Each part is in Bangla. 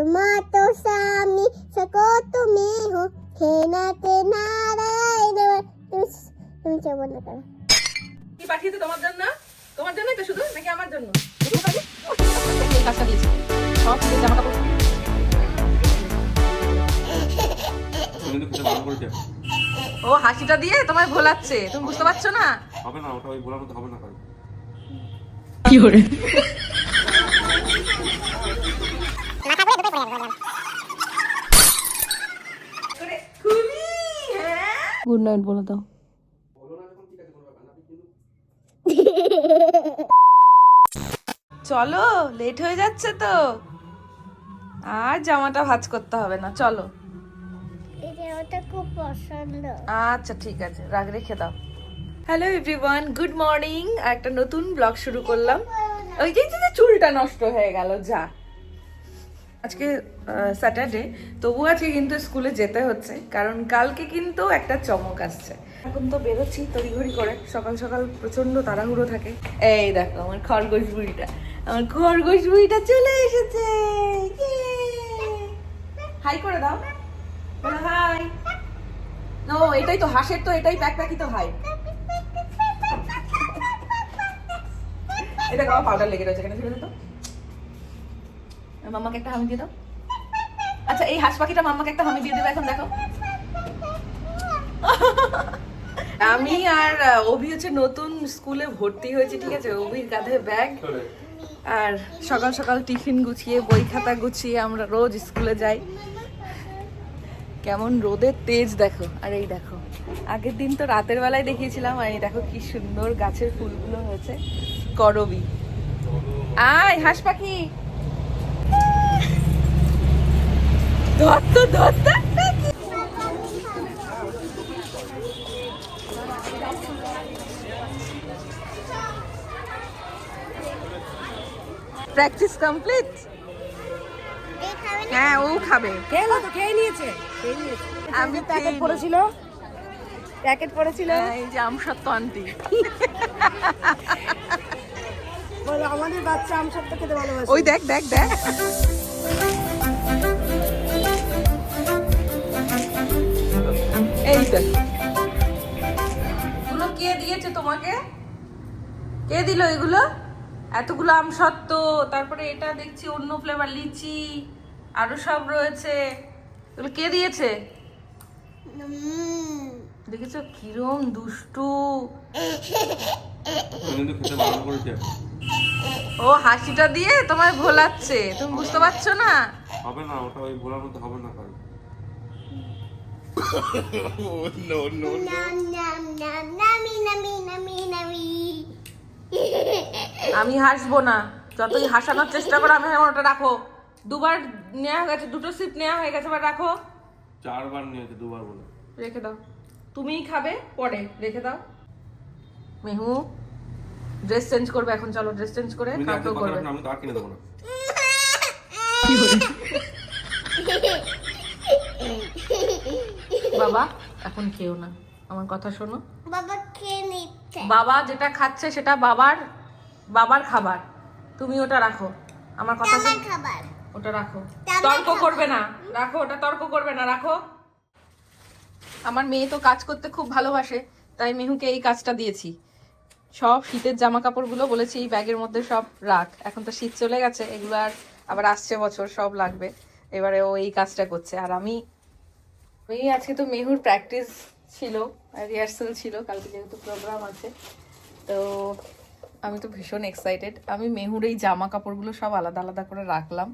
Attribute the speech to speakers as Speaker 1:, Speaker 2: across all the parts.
Speaker 1: माँ तो सामी सको तुम्हें हो खेना ते नारायण তুমি কেমন না
Speaker 2: কি পাঠিয়েছে তোমার জন্য? তোমার জন্যই তো শুধু নাকি আমার জন্য? এই কাজটা দিয়েছি। সব কিছু জামা কাপড়।
Speaker 3: তুমি তো খেতে বারণ করেছে।
Speaker 2: ও হাসিটা দিয়ে তোমায় ভোলাচ্ছে। তুমি বুঝতে পারছো না?
Speaker 3: হবে না, ওটা ওই ভোলার মতো হবে না কারণ।
Speaker 2: কি করে? গুড নাইট বলে দাও। চলো, লেট হয়ে যাচ্ছে তো। আর জামাটা ভাঁজ করতে হবে না, চলো।
Speaker 1: এটা খুব পছন্দ।
Speaker 2: আচ্ছা ঠিক আছে, রাগ রেখে দাও। Hello everyone, good morning. একটা নতুন ব্লগ শুরু করলাম। ওই যে চুলটা নষ্ট হয়ে গেল যা। আজকে স্যাটারডে, তবু আজকে কিন্তু স্কুলে যেতে হচ্ছে কারণ কালকে কিন্তু একটা চমক আসছে। এখন তো বেরোচ্ছি তড়িঘড়ি করে, সকাল সকাল প্রচন্ড তাড়াহুড়ো থাকে। এই দেখো আমার খরগোশ বুড়িটা, আমার খরগোশ বুড়িটা চলে এসেছে। হাই করে দাও, বলো হাই। নো, এটাই তো হাঁসের, তো এটাই প্যাকপ্যাকি তো হাই। এটা খাওয়া পাউডার লেগে রয়েছে, কেন ছেড়ে দিত? মাম্মাকে একটা হামি দিয়ে দাও। আচ্ছা এই হাঁস পাখিটা মাম্মাকে একটা হামি দিয়ে দেবে এখন, দেখো। আমি আর অভি হচ্ছে নতুন স্কুলে ভর্তি হয়েছি, ঠিক আছে? অভির কাঁধে ব্যাগ, আর সকাল সকাল টিফিন গুছিয়ে বই খাতা গুছিয়ে আমরা রোজ স্কুলে যাই। কেমন রোদের তেজ দেখো। আর এই দেখো, আগের দিন তো রাতের বেলায় দেখিয়েছিলাম, আর এই দেখো কি সুন্দর গাছের ফুলগুলো হয়েছে, করবি। আয় হাঁস পাখি, ধরতো ধরতো। Practice complete. হ্যাঁ ও খাবে।
Speaker 4: খেলো তো, খেয়ে নিয়েছে।
Speaker 2: আমি
Speaker 4: প্যাকেট পড়েছিল, প্যাকেট পড়েছিল।
Speaker 2: এই যে আমসত্ত্ব আন্টি।
Speaker 4: বলো আমাদের বাচ্চা আমসত্ত্ব খেতে ভালোবাসে।
Speaker 2: ওই দেখ দেখ দেখ, এই দেখ। এগুলো কে দিয়েছে তোমাকে? কে দিল এগুলো? এতগুলো আমসত্ত্ব, তারপরে এটা দেখছি অন্য ফ্লেভার লিচি, আরো সব রয়েছে। এগুলো কে দিয়েছে? দেখেছো কিরম দুষ্টু।
Speaker 3: তুমি তো খেতে বারণ করেছে।
Speaker 2: ও হাসিটা দিয়ে তোমায় ভোলাচ্ছে, তুমি বুঝতে পারছো না?
Speaker 3: হবে না, ওটা ওই ভোলার মতো হবে না কারণ।
Speaker 1: নাম নাম নাম নামি নামি নামি নামি
Speaker 2: আমি হাসবো না, যতই হাসানোর চেষ্টা করো। আমি ওটা রাখো, দুবার নেওয়া হয়ে গেছে, দুটো সিপ নেওয়া হয়ে গেছে, এবার রাখো।
Speaker 3: 4 বার নিয়েছে, 2 বার বলে।
Speaker 2: রেখে দাও, তুমিই খাবে পরে, রেখে দাও। মেহু ড্রেস চেঞ্জ করবে এখন, চলো ড্রেস চেঞ্জ করে
Speaker 3: তুমি
Speaker 2: কাউকেও করবে।
Speaker 3: আমি তো আর কিনে দেবো না।
Speaker 2: বাবা এখন খেও না, আমার কথা শোনো।
Speaker 1: বাবা খেয়ে নিচ্ছে।
Speaker 2: বাবা যেটা খাচ্ছে সেটা বাবার বাবার খাবার, তুমি ওটা রাখো। আমার কথা
Speaker 1: আমার
Speaker 2: শোনো,
Speaker 1: খাবার।
Speaker 2: ওটা রাখো।
Speaker 1: আমার
Speaker 2: তর্ক
Speaker 1: খাবার।
Speaker 2: করবে না, রাখো ওটা, তর্ক করবে না, রাখো। আমার মেয়ে তো কাজ করতে খুব ভালোবাসে, তাই মেহুকে এই কাজটা দিয়েছি। সব শীতের জামা কাপড়গুলো বলেছি এই ব্যাগের মধ্যে সব রাখ। এখন তো শীত চলে গেছে, এগুলো আর আবার আসছে বছর, সব লাগবে। এবারে ও এই কাজটা করছে, আর আমি আজকে তো মেহুর প্র্যাকটিস ছিল, রিহার্সাল ছিল, কালকে যেহেতু প্রোগ্রাম আছে, তো আমি তো ভীষণ এক্সাইটেড। আমি মেহুর এই জামা কাপড়গুলো সব আলাদা আলাদা করে রাখলাম,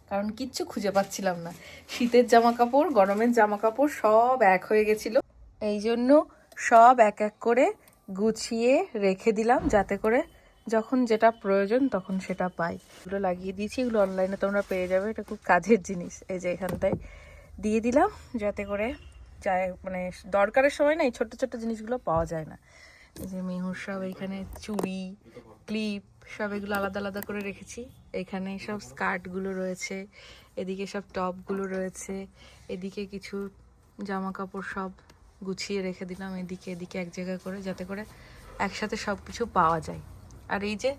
Speaker 2: কারণ কিচ্ছু খুঁজে পাচ্ছিলাম না। শীতের জামা কাপড়, গরমের জামা কাপড় সব এক হয়ে গেছিল, এই জন্য সব এক এক করে গুছিয়ে রেখে দিলাম, যাতে করে যখন যেটা প্রয়োজন তখন সেটা পাই। এগুলো লাগিয়ে দিয়েছি, এগুলো অনলাইনে তোমরা পেয়ে যাবে, এটা খুব কাজের জিনিস। এই যে এখানটায় দিয়ে দিলাম, যাতে করে যায়, মানে দরকারের সময় না এই ছোট্ট ছোট্ট জিনিসগুলো পাওয়া যায় না। এই যে মেহুর সব এইখানে চুড়ি, ক্লিপ, সব এগুলো আলাদা আলাদা করে রেখেছি। এখানে সব স্কার্টগুলো রয়েছে, এদিকে সব টপগুলো রয়েছে, এদিকে কিছু জামা কাপড় সব গুছিয়ে রেখে দিলাম এদিকে এদিকে এক জায়গা করে, যাতে করে একসাথে সব কিছু পাওয়া যায়। আর এই যে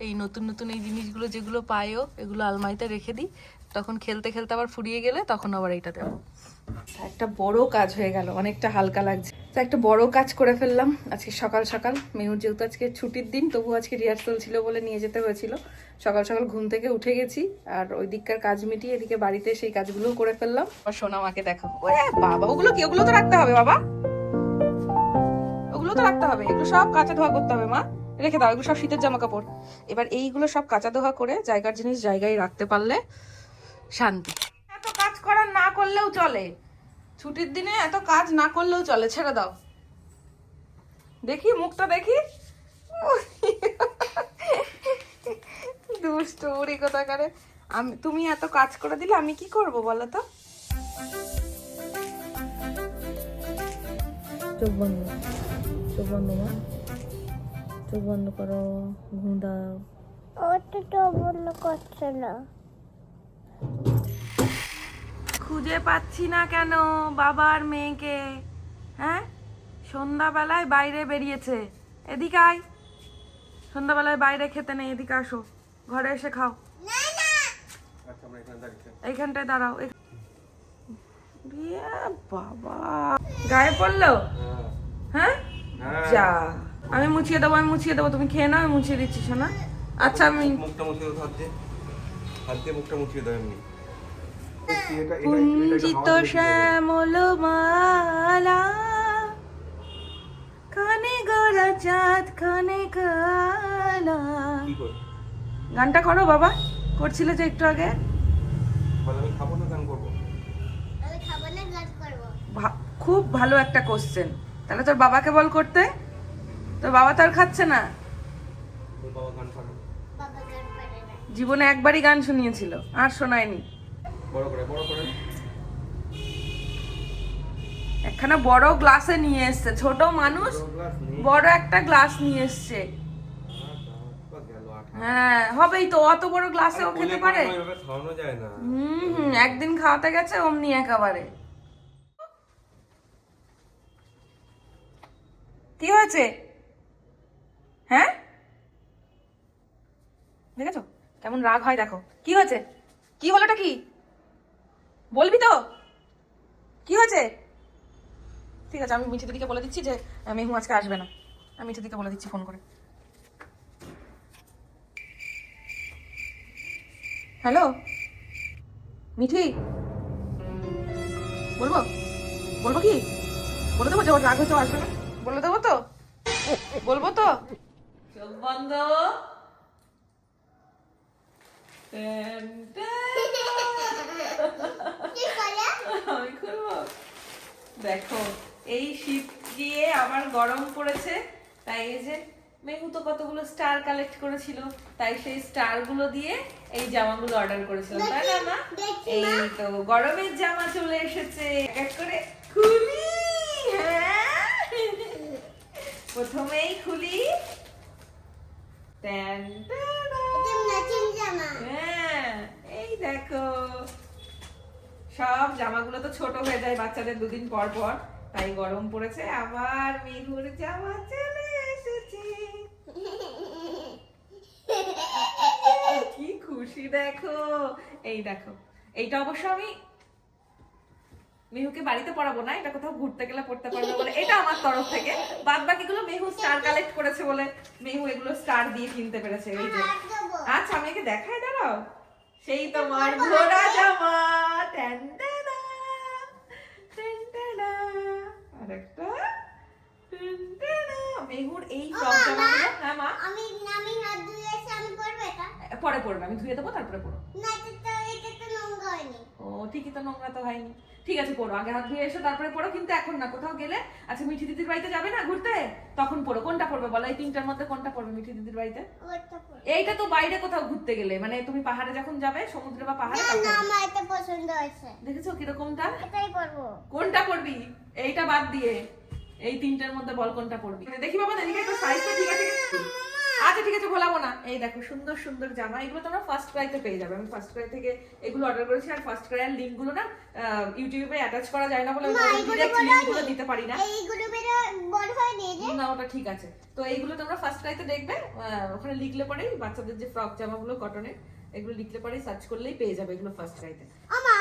Speaker 2: এই নতুন নতুন এই জিনিসগুলো যেগুলো পাইও, এগুলো আলমারিতে রেখে দিই, তখন খেলতে খেলতে আবার ফুরিয়ে গেলে তখন আবার এইটা দেবো। একটা বড় কাজ হয়ে গেল, অনেকটা হালকা লাগছে। তো একটা বড় কাজ করে ফেললাম আজকে সকাল সকাল। মেহুর যেহেতু আজকে ছুটির দিন, তবু আজকে রিহার্সাল ছিল বলে নিয়ে যেতে হয়েছিল। সকাল সকাল ঘুম থেকে উঠে গেছি, আর ওই দিককার কাজ মিটিয়ে এদিকে বাড়িতে সেই কাজগুলোও করে ফেললাম। সোনা মাকে দেখো, বাবা ওগুলো কি, ওগুলো তো রাখতে হবে বাবা, ওগুলো তো রাখতে হবে, এগুলো সব কাঁচা ধোয়া করতে হবে মা, রেখে দাও, এগুলো সব শীতের জামা কাপড়। এবার এইগুলো সব কাঁচা ধোয়া করে জায়গার জিনিস জায়গায় রাখতে পারলে শান্তি। এত কাজ করা না করলেও চলে, ছুটির দিনে এত কাজ না করলেও চলে, ছেড়ে দাও। দেখি মুখটা দেখি, দুষ্টু বুড়ি কোথাকারে। তুমি এত কাজ করে দিলে আমি কি করব বলো তো? চোখ বন্ধ, চোখ বন্ধ মা, চোখ বন্ধ করো, ঘুম দাও।
Speaker 1: ওটা তো বন্ধ করছে না।
Speaker 2: খুঁজে পাচ্ছি না কেন বাবার মেয়েকে? হ্যাঁ, সন্ধ্যাবেলায় বাইরে বেরিয়েছে। এদিকে আয়, সন্ধ্যাবেলায় বাইরে খেতে নেই, এদিকে আসো, ঘরে এসে খাও। এইখানটায় দাঁড়াও। বাবা গায়ে পড়লো? হ্যাঁ যা, আমি মুছিয়ে দেবো, আমি মুছিয়ে দেবো, তুমি খেয়ে নাও, আমি মুছিয়ে দিচ্ছি শোনা। আচ্ছা আমি
Speaker 3: মুখটা মুছিয়ে দাও, হাত দিয়ে মুখটা মুছিয়ে দাও এমনি।
Speaker 2: কুঞ্জিত শ্যামল মালা, কানে গড়া চাঁদ খানে কালা। গানটা করো বাবা, করছিলে যে একটু আগে।
Speaker 3: আমি খাবো না, গান করবো।
Speaker 1: আমি খাবো না, গান করবো।
Speaker 2: খুব ভালো একটা কোশ্চেন। তাহলে তোর বাবাকে বল করতে, তোর বাবা তো আর খাচ্ছে না।
Speaker 3: তোর বাবা গান পারে না?
Speaker 1: বাবা গান পারে না।
Speaker 2: জীবনে একবারই গান শুনিয়েছিল, আর শোনায়নি।
Speaker 3: বড় করে, বড় করে।
Speaker 2: একখানা বড় গ্লাসে নিয়ে এসছে, ছোট মানুষ বড় একটা গ্লাস নিয়ে এসছে। হ্যাঁ হবেই তো, অত বড় গ্লাসে ও খেতে পারে?
Speaker 3: খাওয়ানো যায় না।
Speaker 2: একদিন খাওয়াতে গেছে অমনি একেবারে। কি হয়েছে? হ্যাঁ দেখেছো কেমন রাগ হয়, দেখো কি হয়েছে, কি হলোটা কি বলবি তো, কি হয়েছে? ঠিক আছে, আমি মিঠি দিদিকে বলে দিচ্ছি যে মেহু আজকে আসবে না, আমি মিঠি দিদিকে বলে দিচ্ছি ফোন করে। হ্যালো মিঠি, বলবো, বলবো কি, বলে দেবো যে ওর রাগ হয়েছে, আসবে না, বলে দেবো তো, বলবো তো। চোখ বন্ধ। আমি খুলবো। দেখো এই শীত গিয়ে আবার গরম পড়েছে, তাই এই যে মেহু তো কতগুলো স্টার কালেক্ট করেছিল, তাই সেই স্টার গুলো দিয়ে এই জামাগুলো অর্ডার করেছিলাম, তাই না মা? এই তো গরমের জামা চলে এসেছে, এক করে খুলি। হ্যাঁ প্রথমেই খুলি, হ্যাঁ এই দেখো, সব জামাগুলো তো ছোট হয়ে যায় বাচ্চাদের দুদিন পর পর, তাই গরম পড়েছে, আবার মেহুর জামা চলে এসেছে। কি খুশি দেখো, এই দেখো, এইটা অবশ্য আমি মেহুকে বাড়িতে পরাবো না, এটা কোথাও ঘুরতে গেলে পড়তে পারবে বলে এটা আমার তরফ থেকে। বাদ বাকিগুলো মেহু স্টার কালেক্ট করেছে বলে মেহু এগুলো স্টার দিয়ে কিনতে পেরেছে। এই যে আচ্ছা আমি একে দেখাই, দাঁড়াও, সেই তোমার ঘোড়া জামা, ট্যান্টানা ট্যান্টানা, আরেকটা ট্যান্টানা, মেহুর এই ফ্রক জামাগুলো। হ্যাঁ মা,
Speaker 1: আমি হাত ধুয়ে এসে আমি পরবো এটা?
Speaker 2: পরে পরবে, আমি ধুয়ে দেবো তারপরে পরো।
Speaker 1: না, এটা তো নোংরা হয়নি।
Speaker 2: ও ঠিকই তো, নোংরা তো হয়নি। ঠিক আছে পরো, আগে হাত ধুয়ে এসো তারপরে পরো, কিন্তু এখন না, কোথাও গেলে। আচ্ছা মিঠি দিদির বাড়িতে যাবে না ঘুরতে, তখন পরো। কোনটা পরবে বলো, এই তিনটার মধ্যে কোনটা পরবে মিঠি দিদির বাড়িতে?
Speaker 1: ওটা পরবো।
Speaker 2: এইটা তো বাইরে কোথাও ঘুরতে গেলে, মানে তুমি পাহাড়ে যখন যাবে, সমুদ্রে বা পাহাড়ে,
Speaker 1: না,
Speaker 2: তখন।
Speaker 1: আমার এটা পছন্দ হয়েছে।
Speaker 2: দেখেছো কিরকমটা?
Speaker 1: এটাই পরবো।
Speaker 2: কোনটা পরবি? এইটা বাদ দিয়ে এই তিনটার মধ্যে বল কোনটা পরবি। দেখি বাবা, এদিকে একটু সাইজটা ঠিক আছে? আচ্ছা ঠিক আছে, ভোলাবো না। এই দেখো সুন্দর সুন্দর জামা, এগুলো তোমরা ফার্স্ট ক্রাইতে পেয়ে যাবে। আমি ফার্স্ট ক্রাই থেকে এগুলো অর্ডার করেছি, আর ফার্স্ট ক্রাইয়ের লিংক গুলো না ইউটিউবে অ্যাটাচ করা যায় না বলে ডিরেক্ট লিংক গুলো দিতে পারি না।
Speaker 1: এইগুলো বেরা বড় হয়নি যে?
Speaker 2: না ওটা ঠিক আছে। তো এইগুলো তোমরা ফার্স্ট ক্রাইতে দেখবে, ওখানে লিখলে পরেই বাচ্চাদের যে ফ্রক জামাগুলো কটনের, এগুলো লিখতে পারি, সার্চ করলেই পেয়ে যাবে এগুলো ফার্স্ট ক্রাইতে।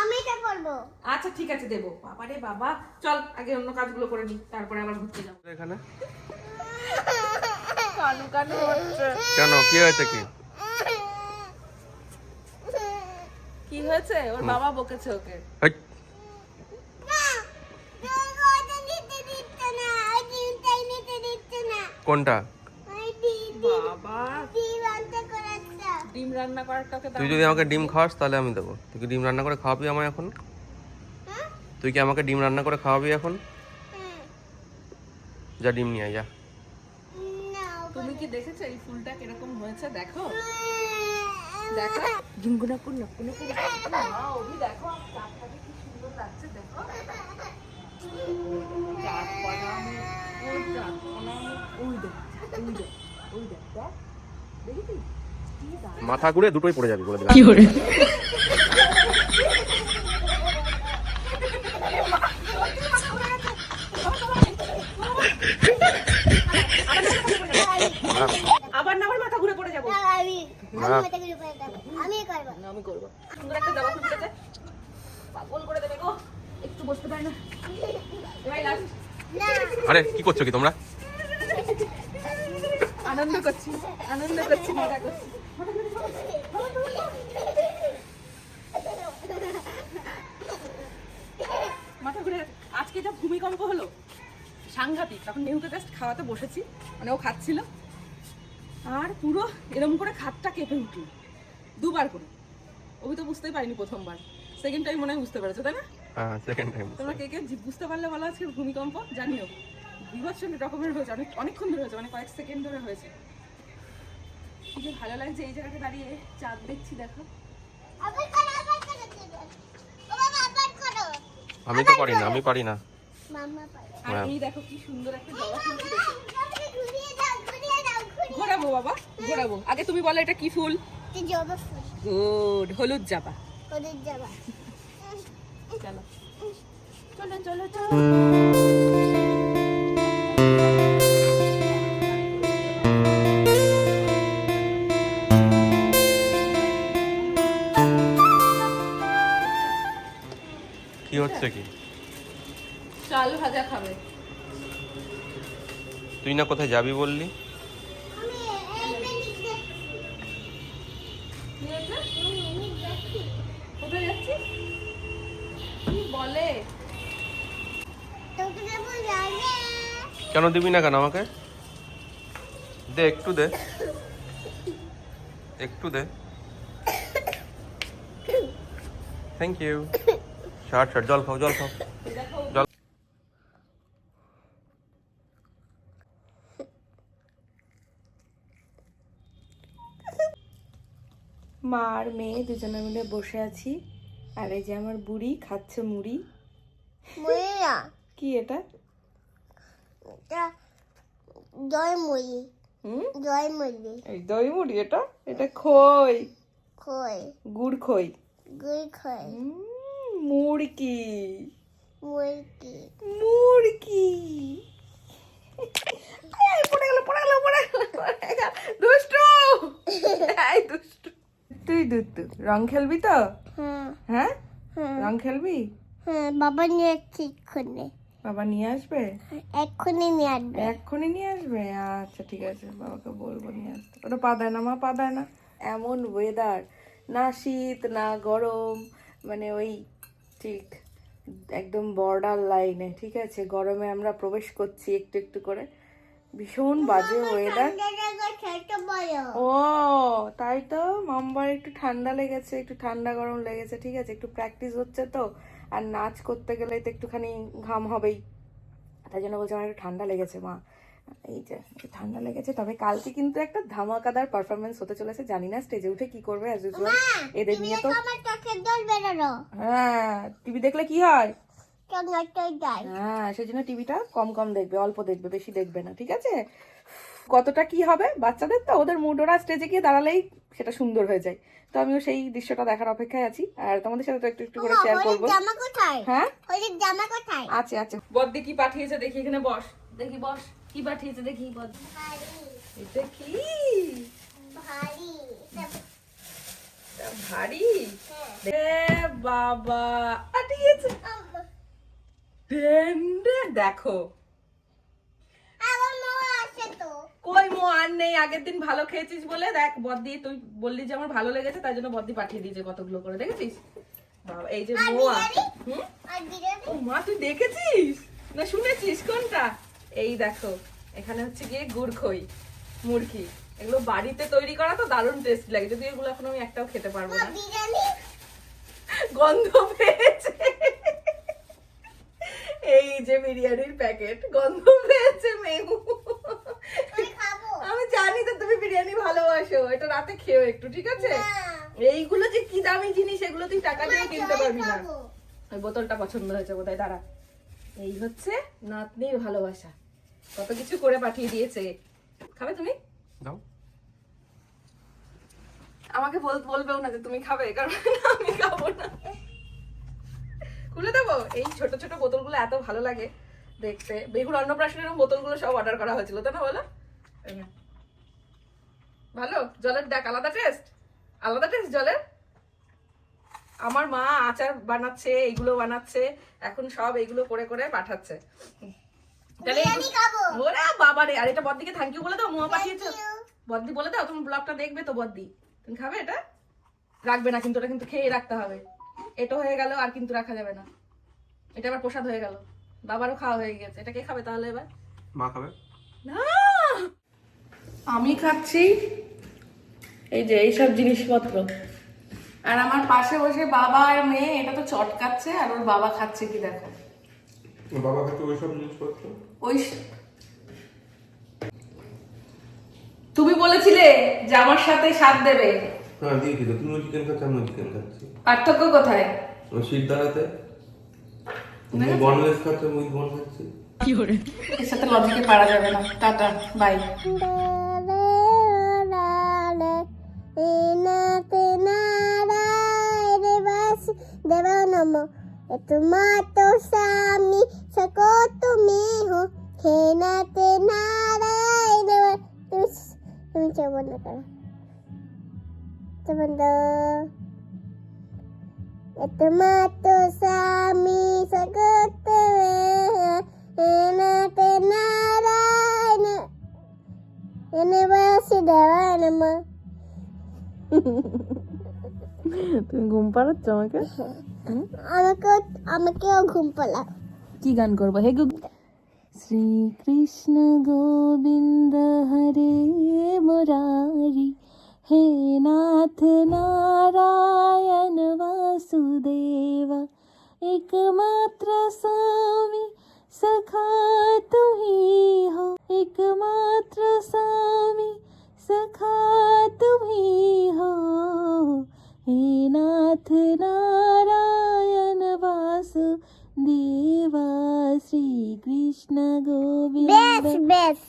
Speaker 1: আমি এটা করবো।
Speaker 2: আচ্ছা ঠিক আছে, দেবো। বাবা রে বাবা, চল আগে অন্য কাজগুলো করে নি, তারপরে আবার ঘুরতে যাবো।
Speaker 3: এখানে
Speaker 2: কানু কানু হচ্ছে।
Speaker 3: কেন, কি হয়েছে কি?
Speaker 2: কি হয়েছে? ওর বাবা বকেছে ওকে।
Speaker 3: হেই, কোনটা?
Speaker 2: বাবা ডিম রান্না করাটা ওকে
Speaker 3: তুই যদি আমাকে ডিম খাওয়াস তাহলে আমি দেবো। তুই কি ডিম রান্না করে খাওয়াবি আমায় এখন? তুই কি আমাকে ডিম রান্না করে খাওয়াবি এখন? যা ডিম নিয়ে আয়, যা।
Speaker 2: তুমি কি দেখেছো এই ফুলটা কিরকম হয়েছে? দেখো দেখো, ঝুমকুনা কুনা কুনা কুনা। ওয়াও, ওই দেখো চাঁদটাকে কি সুন্দর লাগছে, দেখো। চাঁদ বানানো, ওই চাঁদ বানানো, ওই দেখ, ওই দেখ, ওই দেখ, দেখ, দেখেছিস? কি দারুণ।
Speaker 3: মাথা ঘুরে দুটোই পড়ে যাবি বলে দিলাম।
Speaker 2: আবার না, আমার মাথা ঘুরে পড়ে যাবো।
Speaker 1: আমি করবো।
Speaker 2: না, আমি করবো। সুন্দর একটা জামা খুলতে পাগল করে দেবে গো, একটু বসতে পারে না। এবার লাস্ট।
Speaker 3: আরে কি করছো কি তোমরা?
Speaker 2: আনন্দ করছি, আনন্দ করছি, মজা করছি। মাথা ঘুরে গেছে। আজকে যা ভূমিকম্প হলো, সাংঘাতিক। তখন মেহুকে জাস্ট খাওয়াতে বসেছি, মানে ও খাচ্ছিল, আর পুরো এরকম করে খাটটা কেঁপে উঠলো দুবার করে। ওই তো বুঝতেই পারিনি প্রথমবার, সেকেন্ড টাইম মনে হয় বুঝতে পেরেছো, তাই না?
Speaker 3: হ্যাঁ, সেকেন্ড টাইম।
Speaker 2: তোমরা কে কে বুঝতে পারলে বলো আজকে ভূমিকম্প, জানিও। বিভৎস রকমের হয়েছে, অনেকক্ষণ ধরে হয়েছে, মানে কয়েক সেকেন্ড ধরে হয়েছে। কি যে ভালো লাগছে এই জায়গাটা দাঁড়িয়ে, চাঁদ দেখছি, দেখো।
Speaker 3: আমি তো পারি না, আমি পারি না।
Speaker 2: আর এই দেখো কি সুন্দর একটা জবা ফুল ফুটেছে। ঘোরাবো বাবা, ঘোরাবো। আগে তুমি বলো এটা কি ফুল? গুড, হলুদ জবা। চলো চলো চলো চলো।
Speaker 3: কি হচ্ছে কি?
Speaker 2: চাল ভাজা খাবে।
Speaker 3: তুই না কোথায় যাবি বললি?
Speaker 2: কোথায় যাচ্ছিস? কি বলে?
Speaker 3: কেন দিবি না কেন আমাকে? দে, একটু দে, একটু দে। Thank you. শার্ট শার্ট, জল খাও, জল খাও, জল।
Speaker 2: মা আর মেয়ে দুজনে মিলে বসে আছি, আর এই যে আমার বুড়ি খাচ্ছে মুড়ি। কি এটা?
Speaker 1: জয় মুড়ি।
Speaker 2: এই দই মুড়ি। এটা এটা খই,
Speaker 1: খই,
Speaker 2: গুড় খই।
Speaker 1: খই,
Speaker 2: মুড়কি,
Speaker 1: মুরগি,
Speaker 2: মুড়কি। পড়ে গেল, পড়ে গেল, পড়ে গেল। দুষ্টু, এই দুষ্টু। তুই দুষ্টু, রং খেলবি তো? হ্যাঁ, রং খেলবি?
Speaker 1: হ্যাঁ, বাবা নিয়ে আসছি এক্ষুনি।
Speaker 2: বাবা নিয়ে আসবে?
Speaker 1: এক্ষুনি নিয়ে আসবে।
Speaker 2: এক্ষুনি নিয়ে আসবে? আচ্ছা ঠিক আছে, বাবাকে বলবো নিয়ে আসতে। ওটা পা দেয় না, মা পা দেয় না। এমন ওয়েদার, না শীত না গরম, মানে ওই ঠিক একদম বর্ডার লাইনে, ঠিক আছে। গরমে আমরা প্রবেশ করছি একটু একটু করে, ভীষণ বাজে ওয়েদার। ও তাই তো, মাম্বার একটু ঠান্ডা লেগেছে, একটু ঠান্ডা গরম লেগেছে, ঠিক আছে। একটু প্র্যাকটিস হচ্ছে তো, আর নাচ করতে গেলে তো একটুখানি ঘাম হবেই, তাই জন্য বলছে আমার একটু ঠান্ডা লেগেছে মা। এই যে একটু ঠান্ডা লেগেছে। তবে কালকে কিন্তু একটা ধামাকাদার পারফরমেন্স হতে চলেছে, জানি না স্টেজে উঠে কি করবে অ্যাজ ইউজুয়াল। এদের নিয়ে তো হ্যাঁ, টিভি দেখলে কি হয়, হ্যাঁ সেই জন্য টিভিটা কম কম দেখবে, অল্প দেখবে, বেশি দেখবে না, ঠিক আছে। কতটা কি হবে বাচ্চাদের, তো ওদের মুড, ওরা স্টেজে গিয়ে দাঁড়ালেই সেটা সুন্দর হয়ে যায়। তো আমিও সেই দৃশ্যটা দেখার অপেক্ষায় আছি, আর তোমাদের সাথে তো একটু একটু করে শেয়ার করবো। হ্যাঁ আচ্ছা আচ্ছা। বদ্দি কি পাঠিয়েছে দেখি, এখানে বস, দেখি বস, কি পাঠিয়েছে দেখি বদ্দি। এটা কি? ভারী বাবা আটিয়েছে দেখো
Speaker 1: আমার মা আছে তো
Speaker 2: কই মো আর নেই, আগের দিন ভালো খেয়েছিস বলে দেখ বদ্দি, তুই বললি যে আমার ভালো লেগেছে তাই জন্য বদ্দি পাঠিয়ে দিয়েছে কতগুলো করে, দেখেছিস বাবা এই যে মোয়া। হুম
Speaker 1: আর বিরিয়ানি
Speaker 2: ও মা তুই দেখেছিস না শুনেছিস কোনটা? এই দেখো এখানে হচ্ছে গিয়ে গুড়খই মুরগি, এগুলো বাড়িতে তৈরি করা তো দারুণ টেস্ট লাগে, যদি এগুলো এখন আমি একটাও খেতে পারবো না,
Speaker 1: বিরিয়ানি
Speaker 2: গন্ধ পেয়েছে। এই যে বিরিয়ানির প্যাকেট, গন্ধ পেয়েছে মেহু।
Speaker 1: আমি খাবো
Speaker 2: আমি জানি তো তুমি বিরিয়ানি ভালোবাসো, এটা রাতে খেও একটু, ঠিক আছে? এইগুলো যে কি দামি জিনিস, এগুলো তুই টাকা দিয়ে কিনতে পারবি না।
Speaker 1: খাবো
Speaker 2: ওই বোতলটা পছন্দ হয়েছে বোধহয়, দাঁড়া। এই হচ্ছে নাতনির ভালোবাসা, কত কিছু করে পাঠিয়ে দিয়েছে। খাবে তুমি?
Speaker 3: দাও।
Speaker 2: আমাকে বলবেও না যে তুমি খাবে, কারণ আমি খাবো না। খুলে দেবো? এই ছোট ছোট বোতলগুলো এত ভালো লাগে দেখতে, বেগুন অন্নপ্রাশনের বোতলগুলো সব অর্ডার করা হয়েছিল তাই না, বলো? এই নে। ভালো জলের দেখ, আলাদা টেস্ট জলের। আমার মা আচার বানাচ্ছে, এইগুলো বানাচ্ছে, এখন সব এইগুলো করে করে পাঠাচ্ছে। তাহলে
Speaker 1: বিরিয়ানি খাবো
Speaker 2: ওরে বাবা রে, আর এটা বদ্দিকে থ্যাংক ইউ বলে দাও, মুয়া পাঠিয়েছো। বদ্দি বলে দাও, তুমি ব্লগটা দেখবে তো বদ্দি, তুমি খাবে এটা? রাখবে না কিন্তু, এটা কিন্তু খেয়ে রাখতে হবে। এটা হয়ে গেল আর কিন্তু রাখা যাবে না, এটা আবার প্রসাদ হয়ে গেল, বাবারও খাওয়া হয়ে গেছে। এটা কে খাবে তাহলে এবার?
Speaker 3: মা খাবে।
Speaker 2: না আমি খাচ্ছি এই যে এইসব জিনিসপত্র, আর আমার পাশে বসে বাবা আর মেয়ে এটা তো চটকাচ্ছে, আর ওর বাবা খাচ্ছে কি দেখো।
Speaker 3: বাবা খাচ্ছে ওইসব জিনিসপত্র।
Speaker 2: ওই তুমি বলেছিলে যে আমার সাথে সাথ দেবে,
Speaker 3: হ্যাঁ দিয়েছি তো, তুমি চিকেন খাচ্ছ আমি চিকেন খাচ্ছি।
Speaker 2: পার্থক্য কোথায়?
Speaker 3: ওই শীত দাঁড়াতে তুমি বনলেস খাচ্ছ আমি উইথ বন খাচ্ছি।
Speaker 2: এর সাথে লজিকে পারা যাবে না। Tata bye.
Speaker 1: देवा नमो तुम्हारा स्वामी सको तुम्हें हो खेना ते नारायण तुम क्या बोलना करो तो बंदो तुम्हारा स्वामी सको तुम्हें हो खेना ते नारायण इनवासी देवा नमो
Speaker 2: তুমি ঘুম পাড়াচ্ছ আমাকে?
Speaker 1: আমাকেও ঘুম পাড়াও।
Speaker 2: কি গান করবো? হে শ্রীকৃষ্ণ গোবিন্দ হরে মুরারি হে নাথ নারায়ণ वासुदेवा एकमात्र स्वामी सखा तुम्ही हो एकमात्र स्वामी सखा तुम्ही हो हे नाथ नारायण वासुदेवा श्री कृष्ण गोविंद।
Speaker 1: बेस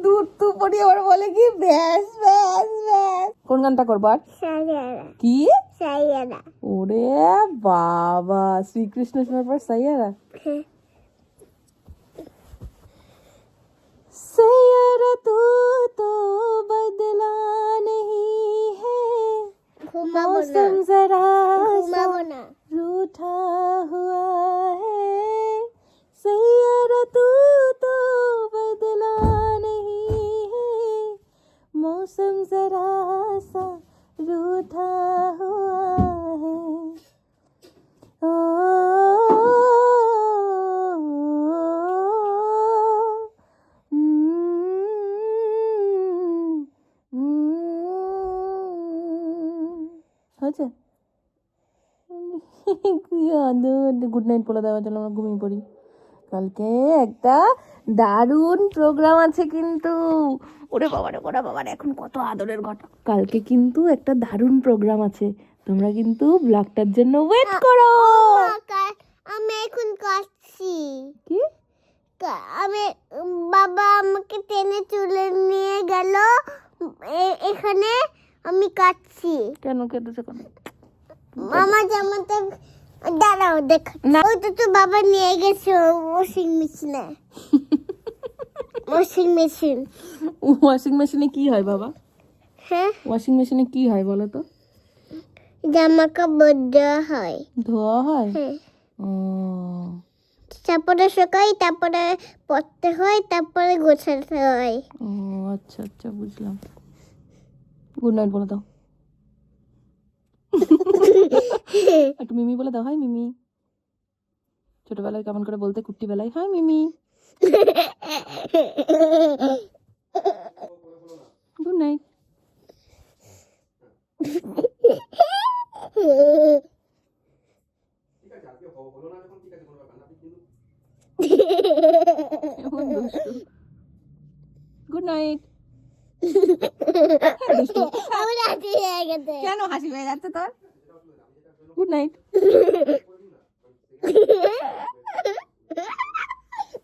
Speaker 2: দুধ তু পড়ি আবার বলে কি ব্যাস ব্যাস ব্যাস। কোন গানটা করবো আর?
Speaker 1: সাইয়ারা
Speaker 2: কি
Speaker 1: সাইয়ারা
Speaker 2: ওরে বাবা, শ্রীকৃষ্ণ শোনার পর সাইয়ারা। सैयारा तू तो बदला नहीं है मौसम जरा सा रूठा हुआ है सैयारा तू तो बदला नहीं है मौसम जरा सा रूठा हुआ है ओ হয়েছে? গুড নাইট বলে দেওয়ার জন্য আমরা ঘুমিয়ে পড়ি। কালকে একটা দারুণ প্রোগ্রাম আছে কিন্তু, ওরে বাবারে ওরা বাবারে এখন কত আদরের ঘটনা। কালকে কিন্তু একটা দারুণ প্রোগ্রাম আছে, তোমরা কিন্তু ব্লগটার জন্য ওয়েট করো।
Speaker 1: আমি এখন কাচ্ছি
Speaker 2: কি
Speaker 1: আমি বাবা আমাকে টেনে তুলে নিয়ে গেল এখানে আমি কাচ্ছি।
Speaker 2: কেন কেটেছে কেন?
Speaker 1: আমার জামাতে দাঁড়াও দেখ না, ওই তো বাবা নিয়ে গেছে ওয়াশিং মেশিনে। Washing machine.
Speaker 2: ওয়াশিং মেশিনে কি হয় বাবা?
Speaker 1: হ্যাঁ,
Speaker 2: ওয়াশিং মেশিনে কি হয় বলো তো?
Speaker 1: জামা কাপড় দেওয়া হয়।
Speaker 2: ধোয়া হয়?
Speaker 1: হ্যাঁ,
Speaker 2: ও
Speaker 1: তারপরে শুকাই, তারপরে পরতে হয়, তারপরে গোছাতে হয়।
Speaker 2: ও আচ্ছা আচ্ছা বুঝলাম। গুড নাইট বলে দাও। একটু মিমি বলে দাও, হাই মিমি। ছোটবেলায় কেমন করে বলতে, কুট্টি বেলায়, hi Mimi. Good night. Good night.
Speaker 1: আমার হাতে হয়ে গেছে।
Speaker 2: কেন হাসি হয়ে যাচ্ছে তোর? Good night.